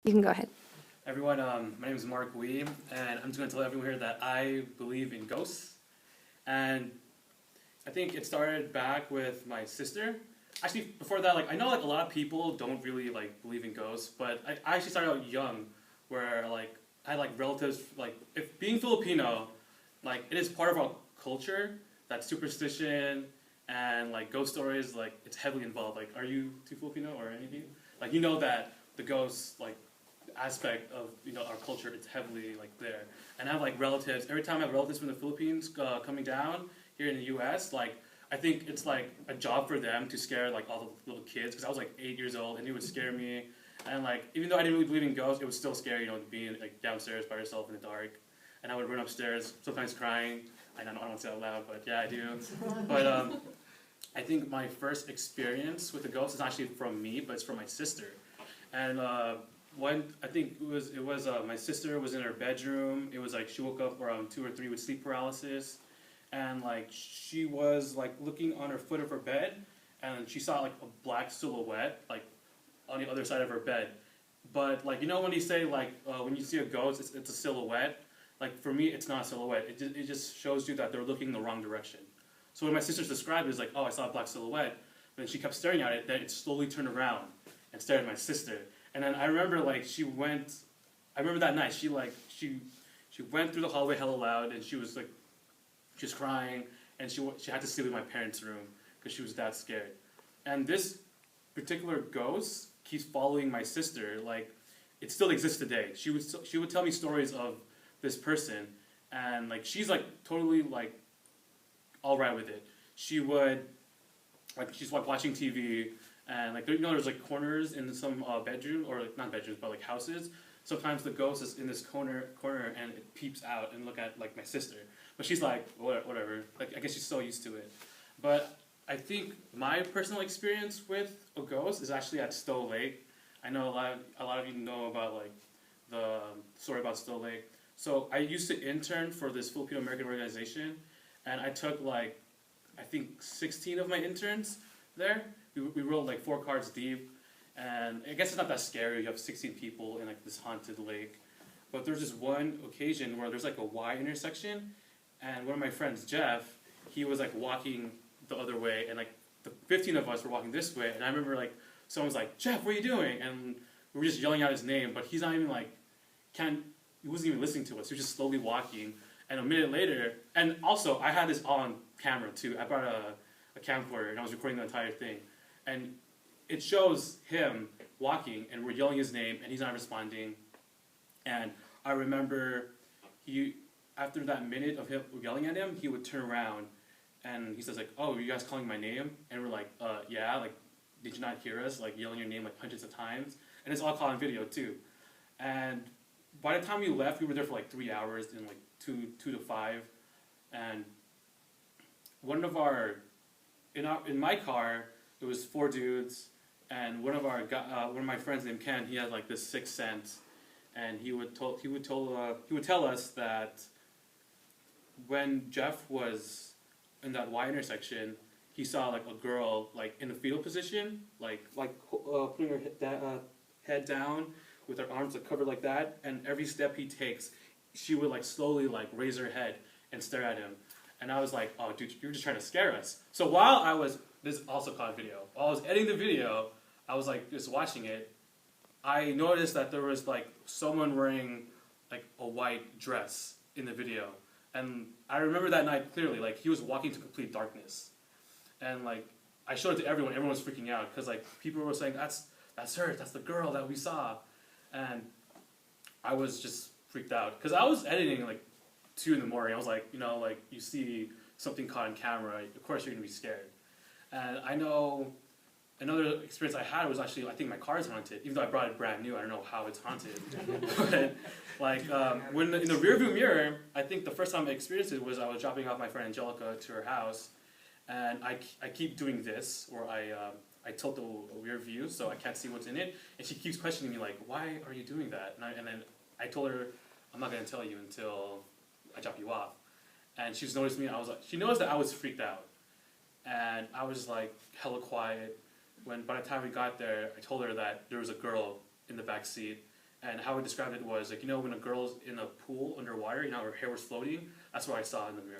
You can go ahead. Everyone, my name is Mark Wee, and I'm just going to tell everyone here that I believe in ghosts. And I think it started back with my sister. Actually, before that, I know a lot of people don't really believe in ghosts, but I actually started out young, where I had relatives if being Filipino, it is part of our culture that superstition and ghost stories it's heavily involved. Are you too Filipino or anything? You know that the ghosts aspect of our culture, it's heavily there. And I have relatives. Every time I have relatives from the Philippines coming down here in the U.S., I think it's a job for them to scare all the little kids, because I was 8 years old and it would scare me. And even though I didn't really believe in ghosts, it was still scary, being downstairs by yourself in the dark. And I would run upstairs, sometimes crying. I don't want to say it out loud, but yeah, I do. But I think my first experience with the ghost is actually from me, but it's from my sister. And when I think it was my sister was in her bedroom. It was she woke up around 2 or 3 with sleep paralysis, and she was looking on her foot of her bed, and she saw a black silhouette on the other side of her bed. But when you say when you see a ghost, it's a silhouette. For me, it's not a silhouette. It just shows you that they're looking in the wrong direction. So when my sister's described it, it's oh, I saw a black silhouette. Then she kept staring at it. Then it slowly turned around and stared at my sister. And then I remember she went. I remember that night she went through the hallway hella loud, and she was just crying, and she had to sleep in my parents' room because she was that scared. And this particular ghost keeps following my sister. It still exists today. She would tell me stories of this person, and she's totally all right with it. She would she's watching TV, and there's corners in some bedroom, or not bedrooms but houses. Sometimes the ghost is in this corner and it peeps out and look at my sister, but she's whatever. I guess she's so used to it. But I think my personal experience with a ghost is actually at Stowe Lake. I know a lot of you know about the story about Stowe Lake. So I used to intern for this Filipino American organization, and I took I think 16 of my interns there. We rode 4 cars deep, and I guess it's not that scary. You have 16 people in this haunted lake. But there's this one occasion where there's a Y intersection, and one of my friends, Jeff, he was walking the other way, and the 15 of us were walking this way, and I remember someone was Jeff, what are you doing? And we were just yelling out his name, but he's not even he wasn't even listening to us. He was just slowly walking. And a minute later, and also I had this all on camera too. I brought a camcorder and I was recording the entire thing. And it shows him walking, and we're yelling his name, and he's not responding. And I remember after that minute of him yelling at him, he would turn around and he says oh, are you guys calling my name? And we're yeah, did you not hear us yelling your name hundreds of times? And it's all caught on video too. And by the time we left, we were there for 3 hours, in 2 to 5, and in my car there was 4 dudes, and one of my friends named Ken, he had this sixth sense, and he would tell us that when Jeff was in that Y intersection, he saw a girl in a fetal position, putting her head down, with her arms covered like that, and every step he takes, she would slowly raise her head and stare at him. And I was oh dude, you were just trying to scare us. So while this is also caught video, while I was editing the video, I was just watching it, I noticed that there was someone wearing a white dress in the video. And I remember that night clearly, he was walking to complete darkness. And I showed it to everyone was freaking out, because people were saying, that's her, that's the girl that we saw. And I was just freaked out, because I was editing 2 in the morning. I was you see something caught on camera, of course you're going to be scared. And I know another experience I had was actually, I think my car is haunted, even though I brought it brand new. I don't know how it's haunted. But when in the rearview mirror, I think the first time I experienced it was I was dropping off my friend Angelica to her house, and I keep doing this, or I tilt the rear view so I can't see what's in it, and she keeps questioning me why are you doing that? And then I told her, I'm not going to tell you until I drop you off. And she's noticed me. She noticed that I was freaked out, and I was hella quiet. When by the time we got there, I told her that there was a girl in the back seat, And how I described it was like, you know, when a girl's in a pool underwater, you know, her hair was floating. That's what I saw in the mirror.